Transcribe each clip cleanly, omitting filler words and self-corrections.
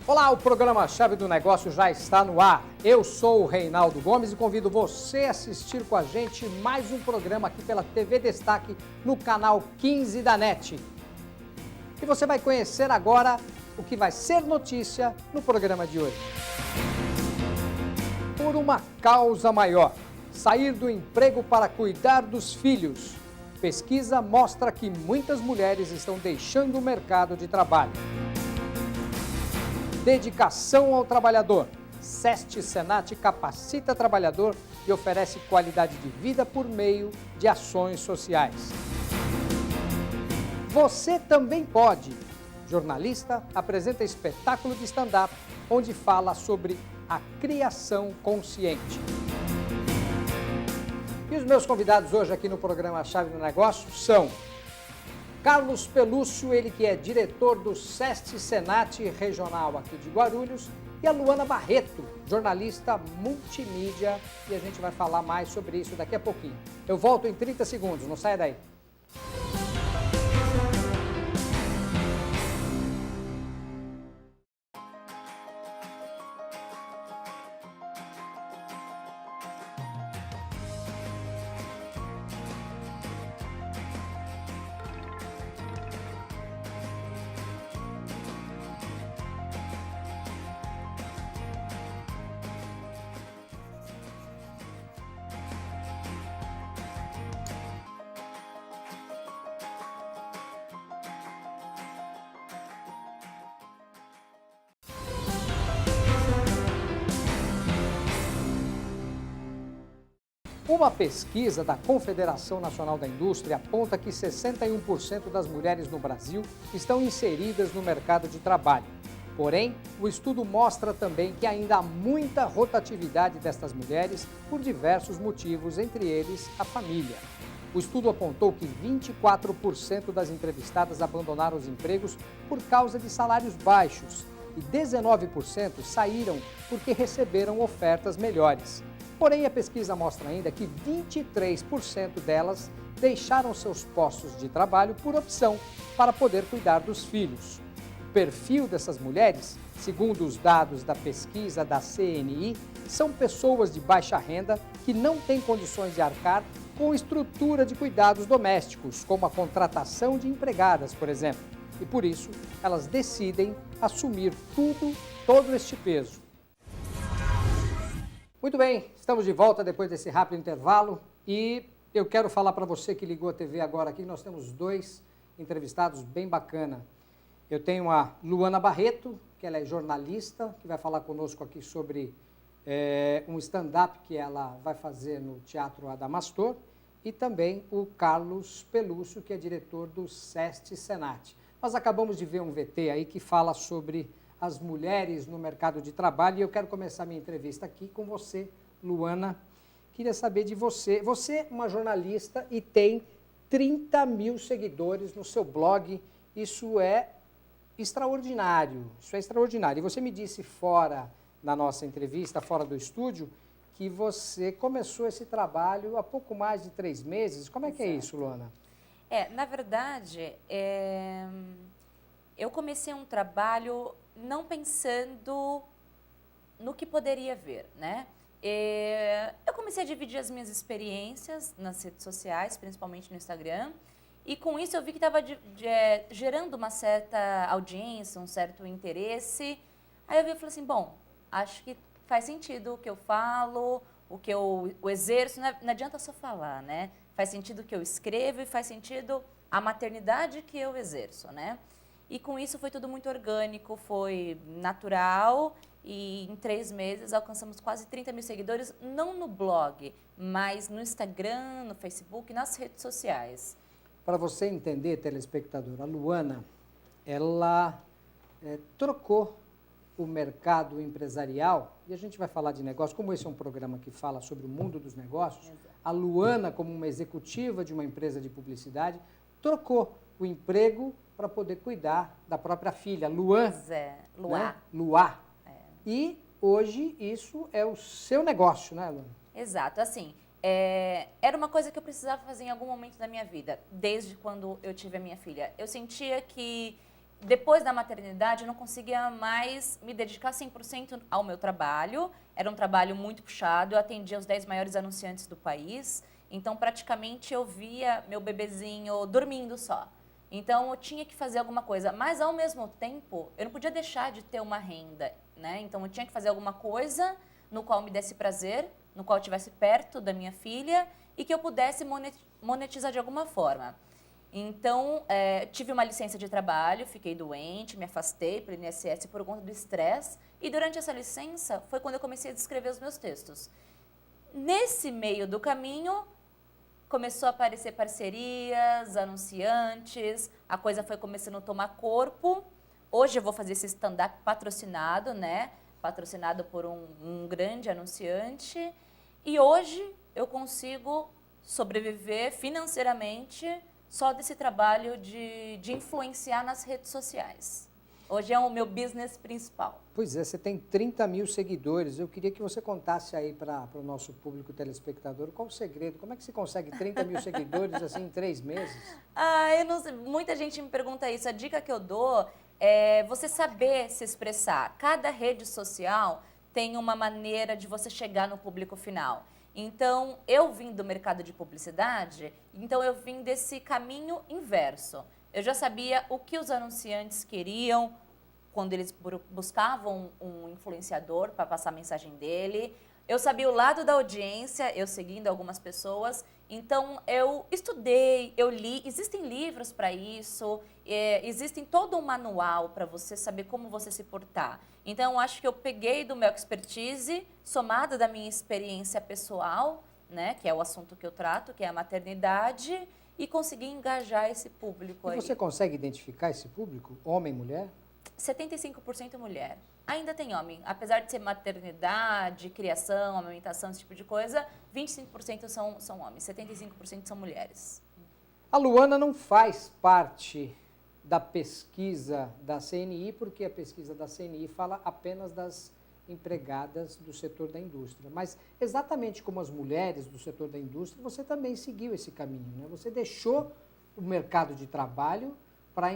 Olá, o programa Chave do Negócio já está no ar. Eu sou o Reinaldo Gomes e convido você a assistir com a gente mais um programa aqui pela TV Destaque no canal 15 da NET. E você vai conhecer agora o que vai ser notícia no programa de hoje. Por uma causa maior, sair do emprego para cuidar dos filhos. Pesquisa mostra que muitas mulheres estão deixando o mercado de trabalho. Dedicação ao trabalhador. SEST Senat capacita trabalhador e oferece qualidade de vida por meio de ações sociais. Você também pode. Jornalista apresenta espetáculo de stand-up onde fala sobre a criação consciente. E os meus convidados hoje aqui no programa Chave do Negócio são Carlos Pelúcio, ele que é diretor do SEST Senat Regional aqui de Guarulhos, e a Luana Barreto, jornalista multimídia, e a gente vai falar mais sobre isso daqui a pouquinho. Eu volto em 30 segundos, não saia daí. Uma pesquisa da Confederação Nacional da Indústria aponta que 61% das mulheres no Brasil estão inseridas no mercado de trabalho. Porém, o estudo mostra também que ainda há muita rotatividade destas mulheres por diversos motivos, entre eles a família. O estudo apontou que 24% das entrevistadas abandonaram os empregos por causa de salários baixos e 19% saíram porque receberam ofertas melhores. Porém, a pesquisa mostra ainda que 23% delas deixaram seus postos de trabalho por opção para poder cuidar dos filhos. O perfil dessas mulheres, segundo os dados da pesquisa da CNI, são pessoas de baixa renda que não têm condições de arcar com estrutura de cuidados domésticos, como a contratação de empregadas, por exemplo. E por isso, elas decidem assumir todo este peso. Muito bem, estamos de volta depois desse rápido intervalo e eu quero falar para você que ligou a TV agora aqui, nós temos dois entrevistados bem bacana. Eu tenho a Luana Barreto, que ela é jornalista, que vai falar conosco aqui sobre um stand-up que ela vai fazer no Teatro Adamastor, e também o Carlos Pelúcio, que é diretor do SEST Senat. Nós acabamos de ver um VT aí que fala sobre as mulheres no mercado de trabalho, e eu quero começar minha entrevista aqui com você, Luana. Queria saber de você. Você é uma jornalista e tem 30 mil seguidores no seu blog. Isso é extraordinário. Isso é extraordinário. E você me disse fora da nossa entrevista, fora do estúdio, que você começou esse trabalho há pouco mais de 3 meses. Como é que é isso, Luana? Na verdade, eu comecei um trabalho não pensando no que poderia vir, né? Eu comecei a dividir as minhas experiências nas redes sociais, principalmente no Instagram, e com isso eu vi que estava gerando uma certa audiência, um certo interesse. Aí eu falei assim, bom, acho que faz sentido o que eu falo, o que eu exerço, não adianta só falar, né? Faz sentido o que eu escrevo e faz sentido a maternidade que eu exerço, né? E com isso foi tudo muito orgânico, foi natural e em 3 meses alcançamos quase 30 mil seguidores, não no blog, mas no Instagram, no Facebook, nas redes sociais. Para você entender, telespectador, a Luana, ela trocou o mercado empresarial, e a gente vai falar de negócio, como esse é um programa que fala sobre o mundo dos negócios, a Luana, como uma executiva de uma empresa de publicidade, trocou o emprego para poder cuidar da própria filha, Luan. Pois é, Luá. Né? Luá. E hoje isso é o seu negócio, né, Luana? Exato, assim, era uma coisa que eu precisava fazer em algum momento da minha vida, desde quando eu tive a minha filha. Eu sentia que depois da maternidade, eu não conseguia mais me dedicar 100% ao meu trabalho. Era um trabalho muito puxado, eu atendia os 10 maiores anunciantes do país. Então, praticamente, eu via meu bebezinho dormindo só. Então, eu tinha que fazer alguma coisa. Mas, ao mesmo tempo, eu não podia deixar de ter uma renda, né? Então, eu tinha que fazer alguma coisa no qual me desse prazer, no qual eu estivesse perto da minha filha e que eu pudesse monetizar de alguma forma. Então, tive uma licença de trabalho, fiquei doente, me afastei pelo INSS por conta do estresse. E, durante essa licença, foi quando eu comecei a escrever os meus textos. Nesse meio do caminho, começou a aparecer parcerias, anunciantes, a coisa foi começando a tomar corpo. Hoje eu vou fazer esse stand-up patrocinado, né? Patrocinado por um grande anunciante. E hoje eu consigo sobreviver financeiramente só desse trabalho de influenciar nas redes sociais. Hoje é o meu business principal. Pois é, você tem 30 mil seguidores. Eu queria que você contasse aí para o nosso público telespectador qual o segredo, como é que você consegue 30 mil seguidores assim em 3 meses? Eu não sei, muita gente me pergunta isso. A dica que eu dou é você saber se expressar. Cada rede social tem uma maneira de você chegar no público final. Então, eu vim do mercado de publicidade, então eu vim desse caminho inverso. Eu já sabia o que os anunciantes queriam quando eles buscavam um influenciador para passar a mensagem dele. Eu sabia o lado da audiência, eu seguindo algumas pessoas. Então, eu estudei, eu li. Existem livros para isso, existem todo um manual para você saber como você se portar. Então, eu acho que eu peguei do meu expertise, somado da minha experiência pessoal, né, que é o assunto que eu trato, que é a maternidade, e consegui engajar esse público aí. E você consegue identificar esse público? Homem, mulher? 75% mulher. Ainda tem homem. Apesar de ser maternidade, criação, amamentação, esse tipo de coisa, 25% são homens, 75% são mulheres. A Luana não faz parte da pesquisa da CNI, porque a pesquisa da CNI fala apenas das empregadas do setor da indústria. Mas, exatamente como as mulheres do setor da indústria, você também seguiu esse caminho, né? Você deixou o mercado de trabalho para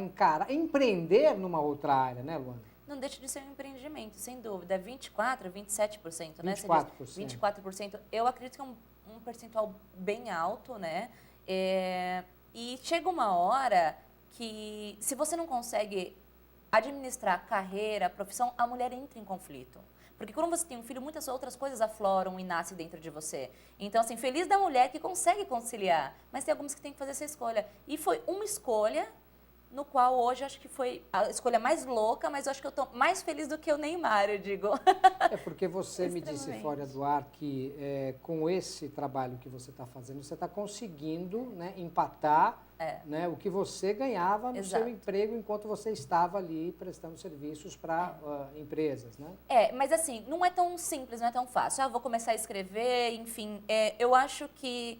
empreender numa outra área, né, Luana? Não deixa de ser um empreendimento, sem dúvida. 24%, 27%, né? 24%. 24%. Eu acredito que é um percentual bem alto, né? E chega uma hora que, se você não consegue administrar a carreira, a profissão, a mulher entra em conflito. Porque quando você tem um filho, muitas outras coisas afloram e nascem dentro de você. Então, assim, feliz da mulher que consegue conciliar, mas tem algumas que tem que fazer essa escolha. E foi uma escolha no qual hoje acho que foi a escolha mais louca, mas eu acho que eu estou mais feliz do que o Neymar, eu digo. É porque você me disse fora do ar que com esse trabalho que você está fazendo, você está conseguindo, né, empatar né, o que você ganhava no seu emprego enquanto você estava ali prestando serviços para empresas, né? Mas assim, não é tão simples, não é tão fácil. Eu vou começar a escrever, enfim. Eu acho que,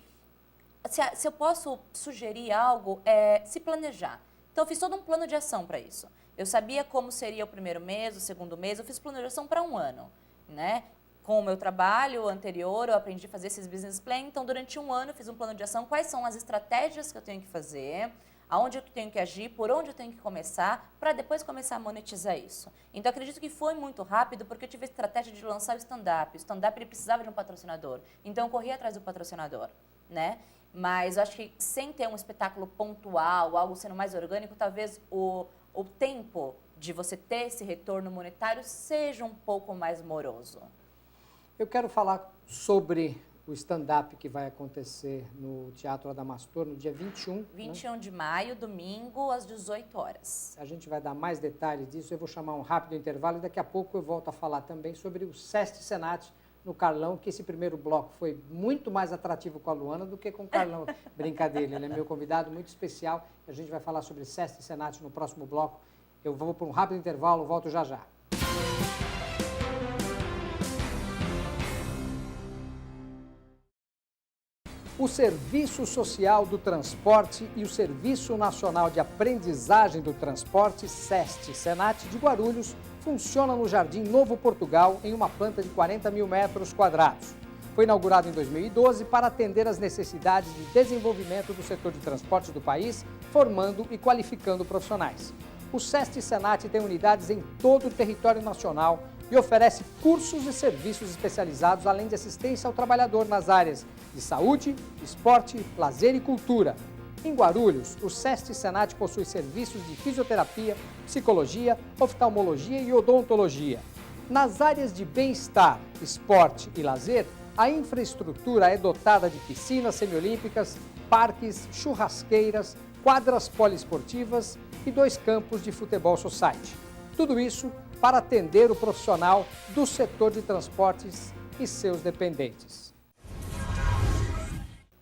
se eu posso sugerir algo, se planejar. Então, eu fiz todo um plano de ação para isso. Eu sabia como seria o primeiro mês, o segundo mês, eu fiz plano de ação para um ano, né? Com o meu trabalho anterior, eu aprendi a fazer esses business plan. Então, durante um ano, eu fiz um plano de ação. Quais são as estratégias que eu tenho que fazer, aonde eu tenho que agir, por onde eu tenho que começar, para depois começar a monetizar isso. Então, acredito que foi muito rápido, porque eu tive a estratégia de lançar o stand-up. O stand-up, ele precisava de um patrocinador. Então, eu corri atrás do patrocinador, né? Mas eu acho que sem ter um espetáculo pontual, algo sendo mais orgânico, talvez o tempo de você ter esse retorno monetário seja um pouco mais moroso. Eu quero falar sobre o stand-up que vai acontecer no Teatro Adamastor no dia 21. 21 né? de maio, domingo, às 18 horas. A gente vai dar mais detalhes disso, eu vou chamar um rápido intervalo e daqui a pouco eu volto a falar também sobre o Sesti Senat no Carlão, que esse primeiro bloco foi muito mais atrativo com a Luana do que com o Carlão. Brincadeira, ele é meu convidado muito especial. A gente vai falar sobre Sesti Senat no próximo bloco. Eu vou para um rápido intervalo, volto já já. O Serviço Social do Transporte e o Serviço Nacional de Aprendizagem do Transporte, SEST Senat de Guarulhos, funciona no Jardim Novo Portugal, em uma planta de 40 mil metros quadrados. Foi inaugurado em 2012 para atender às necessidades de desenvolvimento do setor de transportes do país, formando e qualificando profissionais. O SESC Senat tem unidades em todo o território nacional e oferece cursos e serviços especializados, além de assistência ao trabalhador nas áreas de saúde, esporte, lazer e cultura. Em Guarulhos, o SESC Senat possui serviços de fisioterapia, psicologia, oftalmologia e odontologia. Nas áreas de bem-estar, esporte e lazer, a infraestrutura é dotada de piscinas semiolímpicas, parques, churrasqueiras, quadras poliesportivas e 2 campos de futebol society. Tudo isso para atender o profissional do setor de transportes e seus dependentes.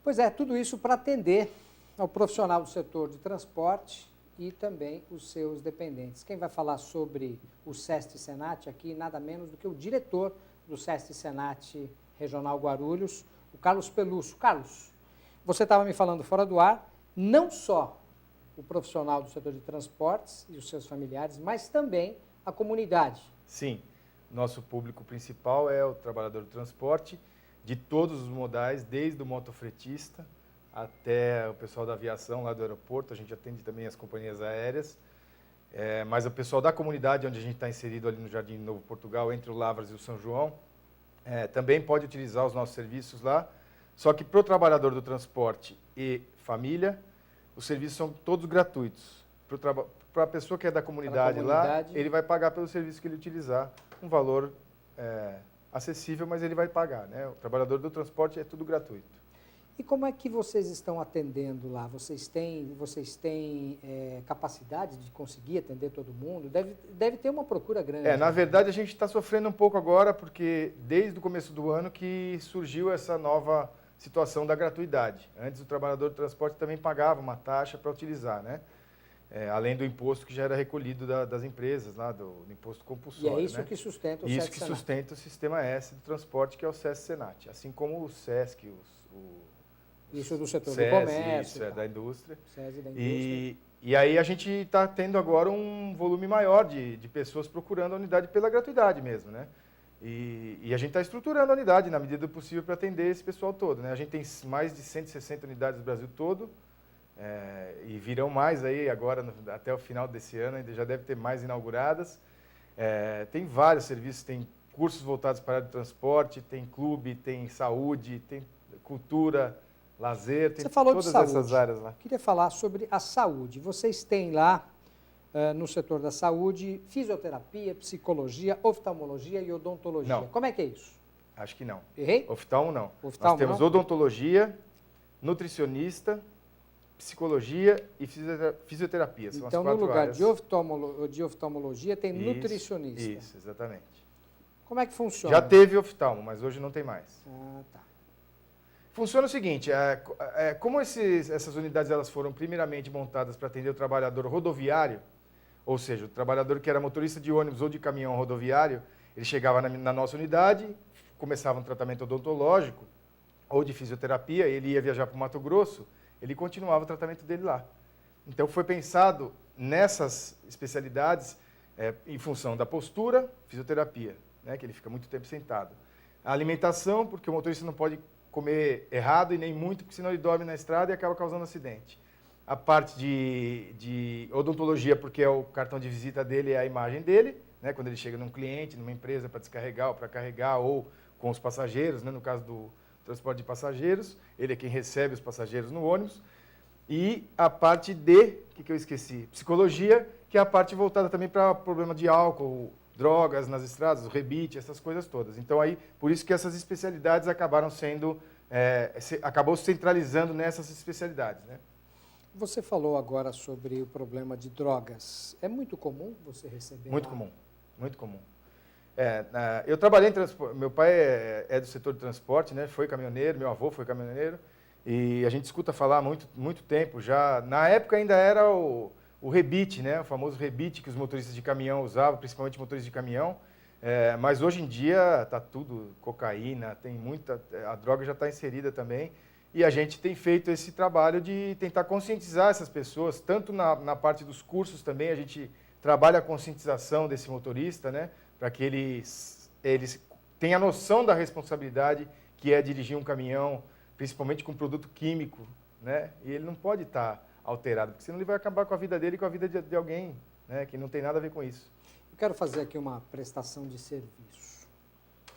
Pois é, tudo isso para atender ao profissional do setor de transporte e também os seus dependentes. Quem vai falar sobre o SESC Senat aqui, nada menos do que o diretor do SESC Senat Regional Guarulhos, o Carlos Pelusso. Carlos, você estava me falando fora do ar, não só o profissional do setor de transportes e os seus familiares, mas também a comunidade. Sim, nosso público principal é o trabalhador do transporte, de todos os modais, desde o motofretista até o pessoal da aviação lá do aeroporto, a gente atende também as companhias aéreas, mas o pessoal da comunidade, onde a gente está inserido ali no Jardim Novo Portugal, entre o Lavras e o São João, também pode utilizar os nossos serviços lá, só que para o trabalhador do transporte e família, os serviços são todos gratuitos. Para a pessoa que é da comunidade lá, ele vai pagar pelo serviço que ele utilizar, um valor acessível, mas ele vai pagar, né? O trabalhador do transporte é tudo gratuito. E como é que vocês estão atendendo lá? Vocês têm capacidade de conseguir atender todo mundo? Deve ter uma procura grande. Na verdade, a gente está sofrendo um pouco agora, porque desde o começo do ano que surgiu essa nova situação da gratuidade. Antes, o trabalhador do transporte também pagava uma taxa para utilizar, né? Além do imposto que já era recolhido das empresas, lá, do imposto compulsório. E é isso, né, que sustenta o SESC Senat. Isso que sustenta o sistema S do transporte, que é o SESC Senat. Assim como o SESC, isso do setor SESI, do comércio. Isso, da indústria. SESI da indústria. E aí a gente está tendo agora um volume maior de pessoas procurando a unidade pela gratuidade mesmo, né? E a gente está estruturando a unidade na medida do possível para atender esse pessoal todo, né? A gente tem mais de 160 unidades no Brasil todo, e virão mais aí agora, até o final desse ano, ainda já deve ter mais inauguradas. Tem vários serviços, tem cursos voltados para a área do transporte, tem clube, tem saúde, tem cultura, lazer, tem todas essas áreas lá. Queria falar sobre a saúde. Vocês têm lá, no setor da saúde, fisioterapia, psicologia, oftalmologia e odontologia. Não. Como é que é isso? Acho que não. Errei? Oftalmo não. Oftalmo Nós temos não? odontologia, nutricionista, psicologia e fisioterapia. São Então, as no 4 lugar áreas. de oftalmologia, tem nutricionista. Isso, exatamente. Como é que funciona? Já teve oftalmo, mas hoje não tem mais. Ah, tá. Funciona o seguinte, como essas unidades elas foram primeiramente montadas para atender o trabalhador rodoviário, ou seja, o trabalhador que era motorista de ônibus ou de caminhão rodoviário, ele chegava na nossa unidade, começava um tratamento odontológico ou de fisioterapia, ele ia viajar para o Mato Grosso, ele continuava o tratamento dele lá. Então foi pensado nessas especialidades em função da postura, fisioterapia, né, que ele fica muito tempo sentado. A alimentação, porque o motorista não pode comer errado e nem muito, porque senão ele dorme na estrada e acaba causando acidente. A parte de odontologia, porque é o cartão de visita dele, é a imagem dele, né, quando ele chega num cliente, numa empresa para descarregar ou para carregar, ou com os passageiros, né, no caso do transporte de passageiros, ele é quem recebe os passageiros no ônibus. E a parte que eu esqueci? Psicologia, que é a parte voltada também para problema de álcool, drogas nas estradas, o rebite, essas coisas todas. Então, aí, por isso que essas especialidades acabaram acabou centralizando nessas especialidades, né? Você falou agora sobre o problema de drogas. É muito comum você receber? Muito comum, muito comum. Eu trabalhei em transporte, meu pai é do setor de transporte, né? Foi caminhoneiro, meu avô foi caminhoneiro, e a gente escuta falar há muito tempo já. Na época ainda era o rebite, né? O famoso rebite que os motoristas de caminhão usavam, principalmente motoristas de caminhão. Mas hoje em dia está tudo cocaína, tem a droga já está inserida também. E a gente tem feito esse trabalho de tentar conscientizar essas pessoas, tanto na parte dos cursos também, a gente trabalha a conscientização desse motorista, né? Para que eles tenham a noção da responsabilidade que é dirigir um caminhão, principalmente com produto químico, né? E ele não pode estar alterado, porque senão ele vai acabar com a vida dele e com a vida de alguém né, que não tem nada a ver com isso. Eu quero fazer aqui uma prestação de serviço.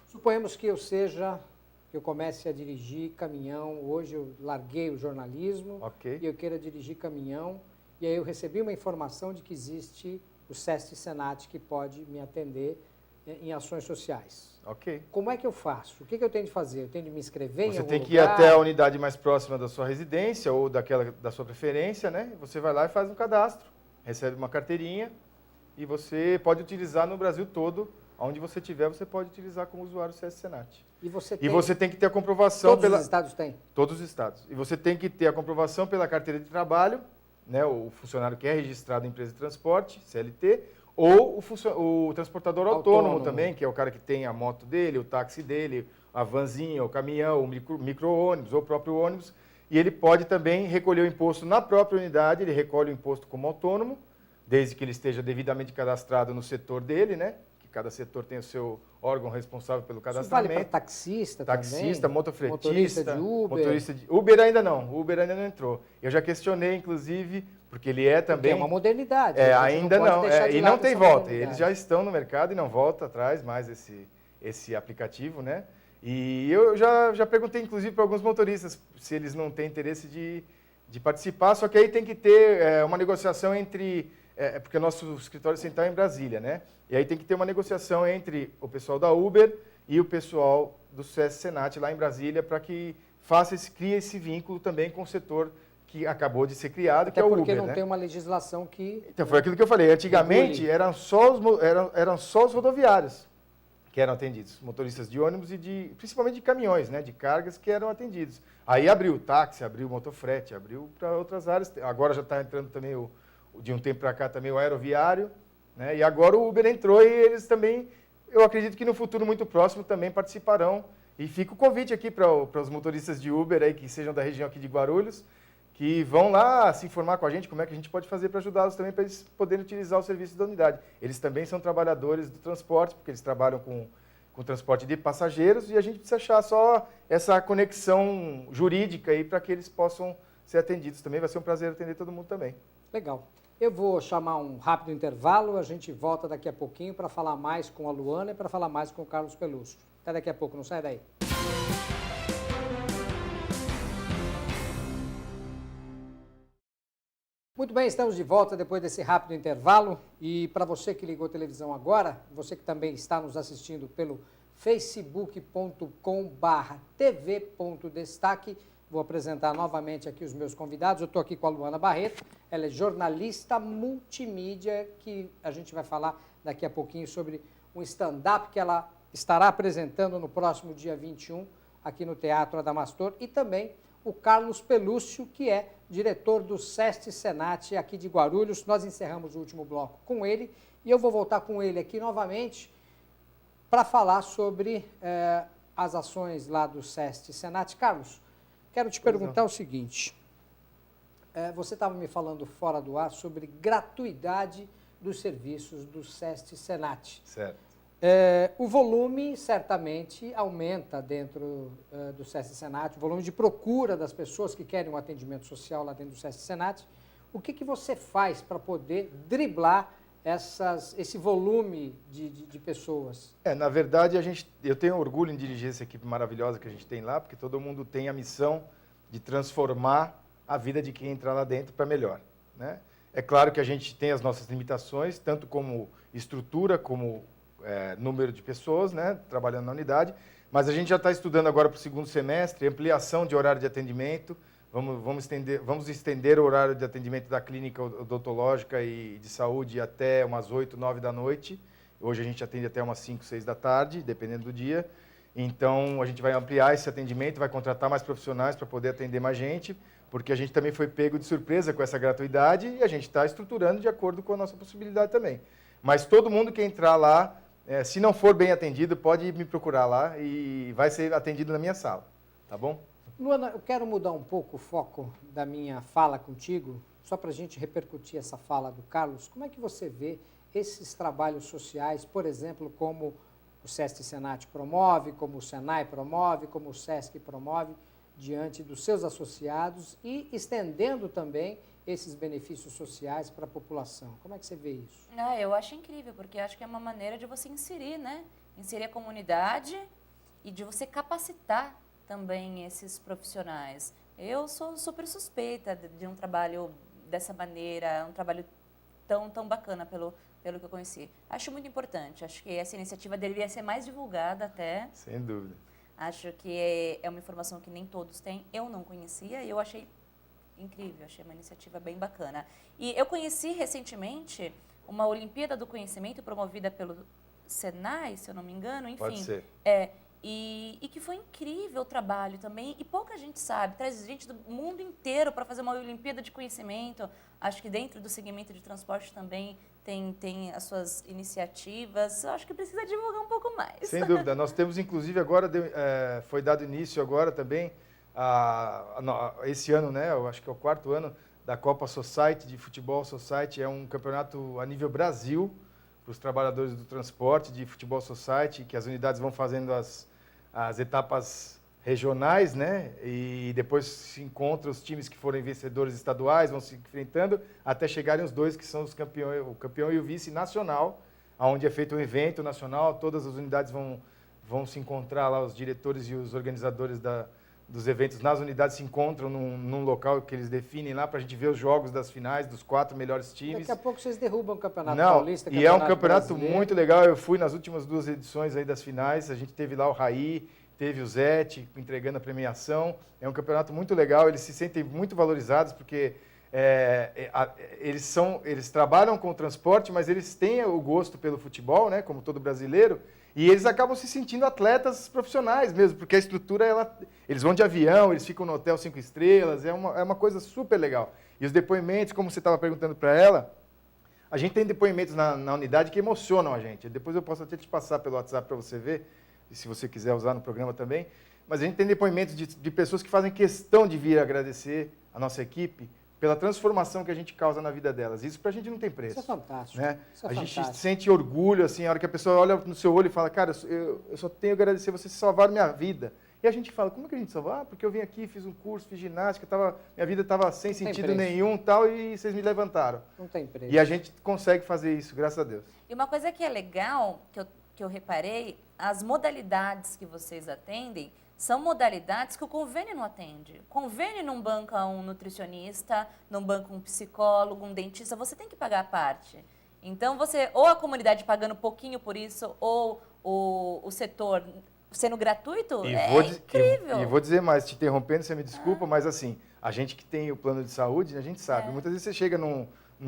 Suponhamos que eu comece a dirigir caminhão. Hoje eu larguei o jornalismo Ok. e eu queira dirigir caminhão. E aí eu recebi uma informação de que existe o SESC Senat que pode me atender em ações sociais. Ok. Como é que eu faço? O que eu tenho de fazer? Eu tenho de me inscrever em Você algum tem que ir lugar? até a unidade mais próxima da sua residência ou daquela da sua preferência, né? Você vai lá e faz um cadastro, recebe uma carteirinha e você pode utilizar no Brasil todo, onde você estiver, você pode utilizar como usuário SESC Senat. E você E tem... você tem que ter a comprovação Todos os estados têm? Todos os estados. E você tem que ter a comprovação pela carteira de trabalho, né? O funcionário que é registrado em empresa de transporte, CLT, ou o transportador autônomo também, que é o cara que tem a moto dele, o táxi dele, a vanzinha, o caminhão, o micro-ônibus ou o próprio ônibus. E ele pode também recolher o imposto na própria unidade, ele recolhe o imposto como autônomo, desde que ele esteja devidamente cadastrado no setor dele, né? Que cada setor tem o seu órgão responsável pelo cadastramento. Isso vale para taxista Taxista, também? motofretista. Motorista de Uber? Motorista de Uber ainda não. Uber ainda não entrou. Eu já questionei, inclusive, porque ele é também... Porque é uma modernidade. ainda não. E não tem volta. Eles Modernidade. já estão no mercado e não volta atrás mais esse aplicativo, né? E eu já perguntei, inclusive, para alguns motoristas se eles não têm interesse de participar, só que aí tem que ter uma negociação entre... porque o nosso escritório central é em Brasília, né? E aí tem que ter uma negociação entre o pessoal da Uber e o pessoal do SESC Senat lá em Brasília para que crie esse vínculo também com o setor que acabou de ser criado, que é o Uber, porque não né? tem uma legislação que... Então, foi aquilo que eu falei. Antigamente, eram só os rodoviários que eram atendidos. Motoristas de ônibus e principalmente de caminhões, né? De cargas que eram atendidos. Aí abriu o táxi, abriu o motofrete, abriu para outras áreas. Agora já está entrando também, de um tempo para cá, também o aeroviário, né? E agora o Uber entrou e eles também, eu acredito que no futuro muito próximo também participarão. E fica o convite aqui para os motoristas de Uber aí, que sejam da região aqui de Guarulhos, que vão lá se informar com a gente como é que a gente pode fazer para ajudá-los também, para eles poderem utilizar o serviço da unidade. Eles também são trabalhadores do transporte, porque eles trabalham com transporte de passageiros, e a gente precisa achar só essa conexão jurídica aí para que eles possam ser atendidos também. Vai ser um prazer atender todo mundo também. Legal. Eu vou chamar um rápido intervalo, a gente volta daqui a pouquinho para falar mais com a Luana e para falar mais com o Carlos Pelúcio. Até daqui a pouco, não sai daí. Muito bem, estamos de volta depois desse rápido intervalo. E para você que ligou a televisão agora, você que também está nos assistindo pelo facebook.com/tv.destaque, vou apresentar novamente aqui os meus convidados. Eu estou aqui com a Luana Barreto, ela é jornalista multimídia, que a gente vai falar daqui a pouquinho sobre um stand-up que ela estará apresentando no próximo dia 21, aqui no Teatro Adamastor, e também o Carlos Pelúcio, que é diretor do SESC Senat aqui de Guarulhos. Nós encerramos o último bloco com ele e eu vou voltar com ele aqui novamente para falar sobre as ações lá do SESC Senat. Carlos, quero te perguntar o seguinte, você estava me falando fora do ar sobre gratuidade dos serviços do SESC Senat. Certo. O volume certamente aumenta dentro do SESC Senat, o volume de procura das pessoas que querem um atendimento social lá dentro do SESC Senat. O que você faz para poder driblar esse volume de pessoas? Na verdade, eu tenho orgulho em dirigir essa equipe maravilhosa que a gente tem lá, porque todo mundo tem a missão de transformar a vida de quem entrar lá dentro para melhor, né? É claro que a gente tem as nossas limitações, tanto como estrutura, como número de pessoas, né, trabalhando na unidade, mas a gente já está estudando agora para o segundo semestre, ampliação de horário de atendimento, vamos estender o horário de atendimento da clínica odontológica e de saúde até umas 8, 9 da noite. Hoje a gente atende até umas 5, 6 da tarde, dependendo do dia. Então, a gente vai ampliar esse atendimento, vai contratar mais profissionais para poder atender mais gente, porque a gente também foi pego de surpresa com essa gratuidade e a gente está estruturando de acordo com a nossa possibilidade também. Mas todo mundo que entrar lá, se não for bem atendido, pode me procurar lá e vai ser atendido na minha sala, tá bom? Luana, eu quero mudar um pouco o foco da minha fala contigo, só para a gente repercutir essa fala do Carlos. Como é que você vê esses trabalhos sociais, por exemplo, como o SESC Senat promove, como o Senai promove, como o SESC promove, diante dos seus associados e estendendo também esses benefícios sociais para a população. Como é que você vê isso? Eu acho incrível, porque acho que é uma maneira de você inserir, né? Inserir a comunidade e de você capacitar também esses profissionais. Eu sou super suspeita de um trabalho dessa maneira, um trabalho tão bacana pelo que eu conheci. Acho muito importante, acho que essa iniciativa deveria ser mais divulgada até. Sem dúvida. Acho que é uma informação que nem todos têm, eu não conhecia e eu achei incrível, achei uma iniciativa bem bacana. E eu conheci recentemente uma Olimpíada do Conhecimento promovida pelo Senai, se eu não me engano, enfim. Pode ser. E que foi incrível o trabalho também, e pouca gente sabe, traz gente do mundo inteiro para fazer uma Olimpíada de Conhecimento. Acho que dentro do segmento de transporte também tem as suas iniciativas. Eu acho que precisa divulgar um pouco mais. Sem dúvida. Nós temos, inclusive, agora, foi dado início agora também, esse ano, né, eu acho que é o 4º ano, da Copa Society, de Futebol Society. É um campeonato a nível Brasil, para os trabalhadores do transporte, de Futebol Society, que as unidades vão fazendo as etapas regionais, né? E depois se encontram os times que forem vencedores estaduais, vão se enfrentando, até chegarem os 2 que são os campeões, o campeão e o vice nacional, onde é feito um evento nacional, todas as unidades vão se encontrar lá, os diretores e os organizadores dos eventos nas unidades se encontram num local que eles definem lá para a gente ver os jogos das finais, dos 4 melhores times. Daqui a pouco vocês derrubam o Campeonato Não, Paulista, e é um campeonato brasileiro. muito legal. Eu fui nas últimas 2 edições aí das finais, a gente teve lá o Raí, teve o Zete entregando a premiação. É um campeonato muito legal, eles se sentem muito valorizados porque eles trabalham com o transporte, mas eles têm o gosto pelo futebol, né, como todo brasileiro, e eles acabam se sentindo atletas profissionais mesmo, porque a estrutura, eles vão de avião, eles ficam no hotel 5 estrelas, é uma coisa super legal. E os depoimentos, como você estava perguntando para ela, a gente tem depoimentos na unidade que emocionam a gente. Depois eu posso até te passar pelo WhatsApp para você ver, e se você quiser usar no programa também. Mas a gente tem depoimentos de pessoas que fazem questão de vir agradecer a nossa equipe pela transformação que a gente causa na vida delas. Isso para a gente não tem preço. Isso é fantástico. Né? Isso é a gente fantástico. sente orgulho, assim, a hora que a pessoa olha no seu olho e fala, cara, eu só tenho a agradecer, vocês salvaram minha vida. E a gente fala, como que a gente salvou? Porque eu vim aqui, fiz um curso, fiz ginástica, minha vida estava sem sentido nenhum tal, e vocês me levantaram. Não tem preço. E a gente consegue fazer isso, graças a Deus. E uma coisa que é legal, que eu reparei, as modalidades que vocês atendem são modalidades que o convênio não atende. O convênio não banca um nutricionista, não banca um psicólogo, um dentista, você tem que pagar a parte. Então, ou a comunidade pagando pouquinho por isso, ou o setor sendo gratuito, incrível. E vou dizer mais, te interrompendo, você me desculpa, mas assim, a gente que tem o plano de saúde, a gente sabe, muitas vezes você chega num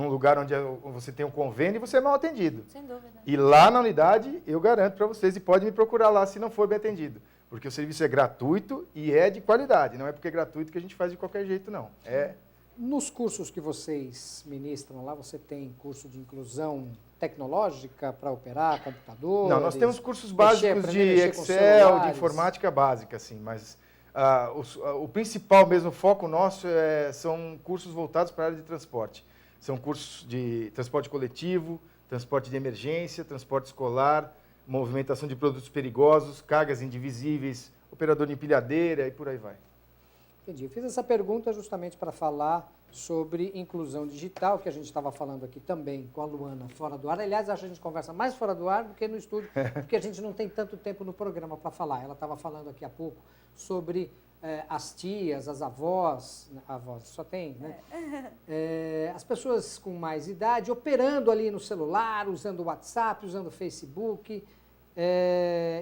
lugar onde você tem um convênio e você é mal atendido. Sem dúvida. E lá na unidade, eu garanto para vocês, e pode me procurar lá se não for bem atendido. Porque o serviço é gratuito e é de qualidade. Não é porque é gratuito que a gente faz de qualquer jeito, não. Nos cursos que vocês ministram lá, você tem curso de inclusão tecnológica para operar computador? Não, nós temos cursos básicos de Excel, de informática básica, assim, mas o principal mesmo, o foco nosso são cursos voltados para a área de transporte. São cursos de transporte coletivo, transporte de emergência, transporte escolar, movimentação de produtos perigosos, cargas indivisíveis, operador de empilhadeira e por aí vai. Entendi. Eu fiz essa pergunta justamente para falar sobre inclusão digital, que a gente estava falando aqui também com a Luana fora do ar. Aliás, acho que a gente conversa mais fora do ar do que no estúdio, porque a gente não tem tanto tempo no programa para falar. Ela estava falando aqui há pouco sobre as tias, as avós, só tem, né? As pessoas com mais idade operando ali no celular, usando o WhatsApp, usando o Facebook.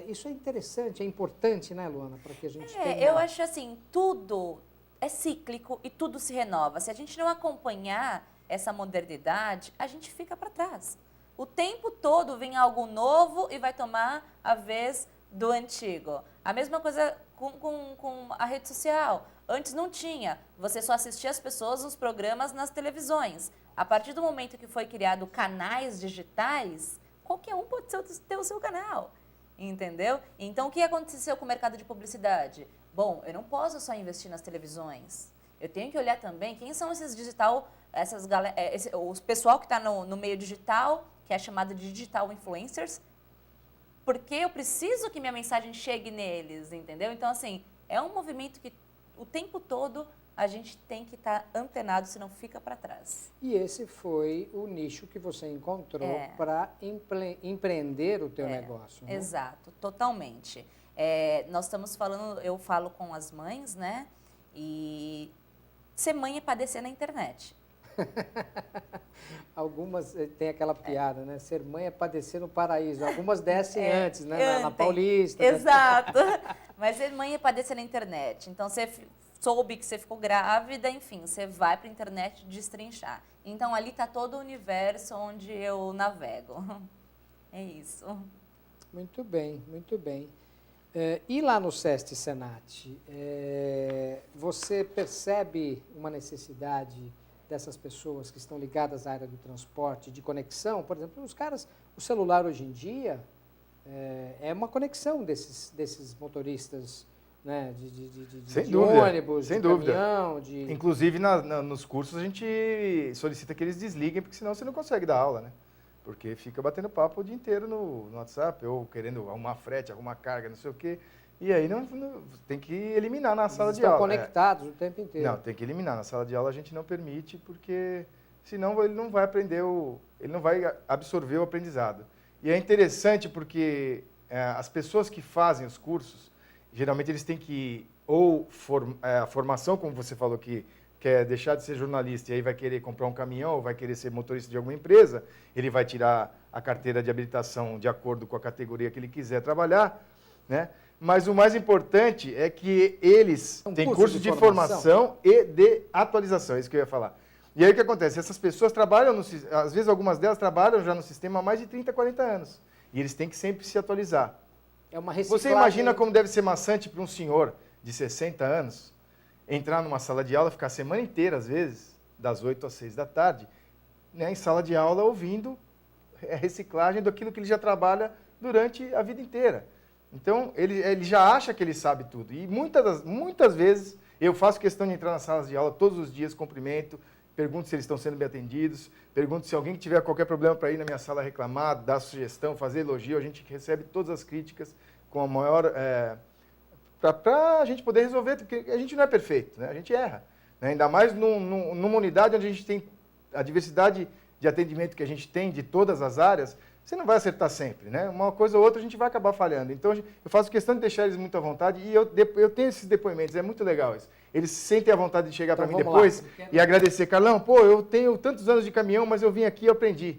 Isso é interessante, é importante, né, Luana, para que a gente tenha... Eu acho assim, tudo é cíclico e tudo se renova. Se a gente não acompanhar essa modernidade, a gente fica para trás. O tempo todo vem algo novo e vai tomar a vez do antigo. A mesma coisa com a rede social. Antes não tinha. Você só assistia as pessoas nos programas nas televisões. A partir do momento que foi criado canais digitais, qualquer um pode ter o seu canal, entendeu? Então, o que aconteceu com o mercado de publicidade? Bom, eu não posso só investir nas televisões. Eu tenho que olhar também quem são esses digital, o pessoal que está no meio digital, que é chamado de digital influencers, porque eu preciso que minha mensagem chegue neles, entendeu? Então, assim, é um movimento que o tempo todo a gente tem que estar antenado, senão fica para trás. E esse foi o nicho que você encontrou para empreender o teu negócio, né? Exato, totalmente. Nós estamos falando, eu falo com as mães, né? E ser mãe é padecer na internet. Algumas tem aquela piada, né? Ser mãe é padecer no paraíso. Algumas descem antes, né? Na Paulista. Exato. Mas ser mãe é padecer na internet. Então, você soube que você ficou grávida, enfim, você vai para a internet destrinchar. Então, ali está todo o universo onde eu navego. É isso. Muito bem, muito bem. E lá no SESC Senat, você percebe uma necessidade dessas pessoas que estão ligadas à área do transporte, de conexão? Por exemplo, os caras, o celular hoje em dia é uma conexão desses motoristas, né, de ônibus, sem de dúvida. caminhão. Inclusive, nos cursos, a gente solicita que eles desliguem, porque senão você não consegue dar aula, né? Porque fica batendo papo o dia inteiro no WhatsApp, ou querendo arrumar frete, arrumar carga, não sei o quê. E aí tem que eliminar na sala de aula. Estão conectados o tempo inteiro. Não, tem que eliminar. Na sala de aula a gente não permite, porque senão ele não vai aprender, ele não vai absorver o aprendizado. E é interessante porque as pessoas que fazem os cursos, geralmente eles têm que, a formação, como você falou, que quer deixar de ser jornalista e aí vai querer comprar um caminhão, ou vai querer ser motorista de alguma empresa, ele vai tirar a carteira de habilitação de acordo com a categoria que ele quiser trabalhar, né? Mas o mais importante é que eles têm curso de formação e de atualização, é isso que eu ia falar. E aí o que acontece? Essas pessoas trabalham, às vezes algumas delas trabalham já no sistema há mais de 30, 40 anos. E eles têm que sempre se atualizar. É uma reciclagem. Você imagina como deve ser maçante para um senhor de 60 anos entrar numa sala de aula, ficar a semana inteira, às vezes, das 8 às 6 da tarde, né, em sala de aula ouvindo a reciclagem daquilo que ele já trabalha durante a vida inteira. Então, ele já acha que ele sabe tudo. E muitas vezes eu faço questão de entrar nas salas de aula todos os dias, cumprimento, pergunto se eles estão sendo bem atendidos, pergunto se alguém que tiver qualquer problema para ir na minha sala reclamar, dar sugestão, fazer elogio, a gente recebe todas as críticas com a maior... para a gente poder resolver, porque a gente não é perfeito, né? A gente erra. Né? Ainda mais numa unidade onde a gente tem a diversidade de atendimento que a gente tem de todas as áreas, você não vai acertar sempre, né? Uma coisa ou outra a gente vai acabar falhando. Então, eu faço questão de deixar eles muito à vontade e eu tenho esses depoimentos, é muito legal isso. Eles sentem a vontade de chegar para mim depois e agradecer. Carlão, eu tenho tantos anos de caminhão, mas eu vim aqui e aprendi.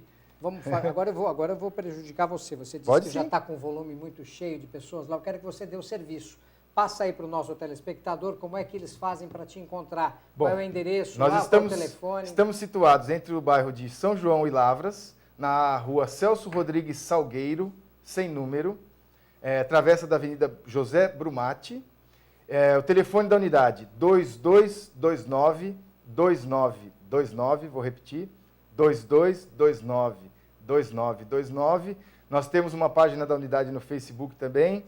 Agora eu vou prejudicar você. Você disse Pode que sim. já está com um volume muito cheio de pessoas lá. Eu quero que você dê o serviço. Passa aí para o nosso telespectador como é que eles fazem para te encontrar. Bom, qual é o endereço, qual é o telefone? Estamos situados entre o bairro de São João e Lavras, na rua Celso Rodrigues Salgueiro, sem número, travessa da Avenida José Brumati. O telefone da unidade, 2229-2929, vou repetir, 2229-2929. Nós temos uma página da unidade no Facebook também,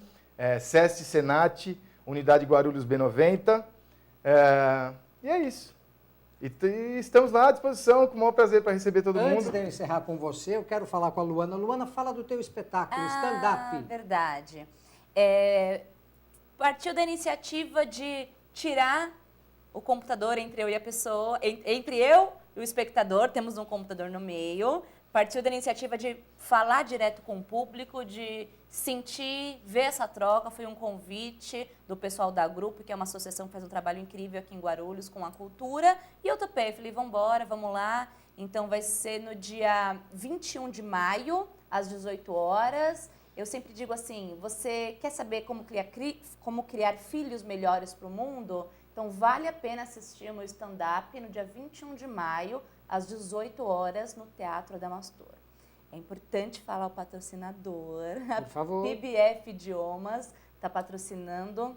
SESC Senat, Unidade Guarulhos B90. E é isso. E estamos lá à disposição, com o maior prazer para receber todo mundo. Antes de eu encerrar com você, eu quero falar com a Luana. Luana, fala do teu espetáculo, stand-up. Verdade. Partiu da iniciativa de tirar o computador entre eu e a pessoa, entre eu e o espectador, temos um computador no meio. Partiu da iniciativa de falar direto com o público, de sentir, ver essa troca. Foi um convite do pessoal da Grupo, que é uma associação que faz um trabalho incrível aqui em Guarulhos com a cultura. E eu topei, falei, vamos embora, vamos lá. Então vai ser no dia 21 de maio, às 18 horas. Eu sempre digo assim, você quer saber como criar filhos melhores para o mundo? Então vale a pena assistir o meu stand-up no dia 21 de maio, às 18 horas, no Teatro Adamastor. É importante falar o patrocinador. Por favor. A PBF Idiomas está patrocinando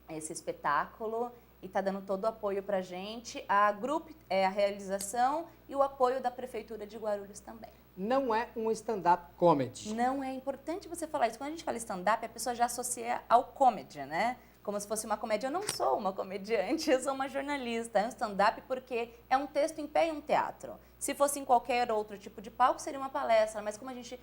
esse espetáculo e está dando todo o apoio para a gente. A Grupo é a realização e o apoio da Prefeitura de Guarulhos também. Não é um stand-up comedy. Não, é importante você falar isso. Quando a gente fala stand-up, a pessoa já associa ao comedy, né? Como se fosse uma comédia. Eu não sou uma comediante, eu sou uma jornalista. É um stand-up porque é um texto em pé e um teatro. Se fosse em qualquer outro tipo de palco, seria uma palestra. Mas como a gente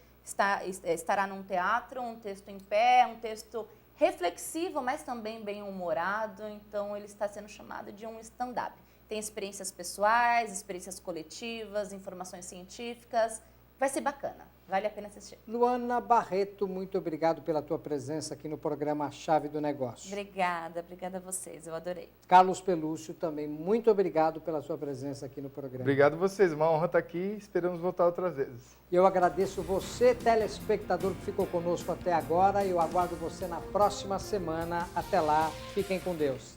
estará num teatro, um texto em pé, um texto reflexivo, mas também bem-humorado, então ele está sendo chamado de um stand-up. Tem experiências pessoais, experiências coletivas, informações científicas, vai ser bacana, vale a pena assistir. Luana Barreto, muito obrigado pela tua presença aqui no programa Chave do Negócio. Obrigada a vocês, eu adorei. Carlos Pelúcio, também muito obrigado pela sua presença aqui no programa. Obrigado a vocês, uma honra estar aqui, esperamos voltar outras vezes. E eu agradeço você, telespectador, que ficou conosco até agora. Eu aguardo você na próxima semana. Até lá, fiquem com Deus.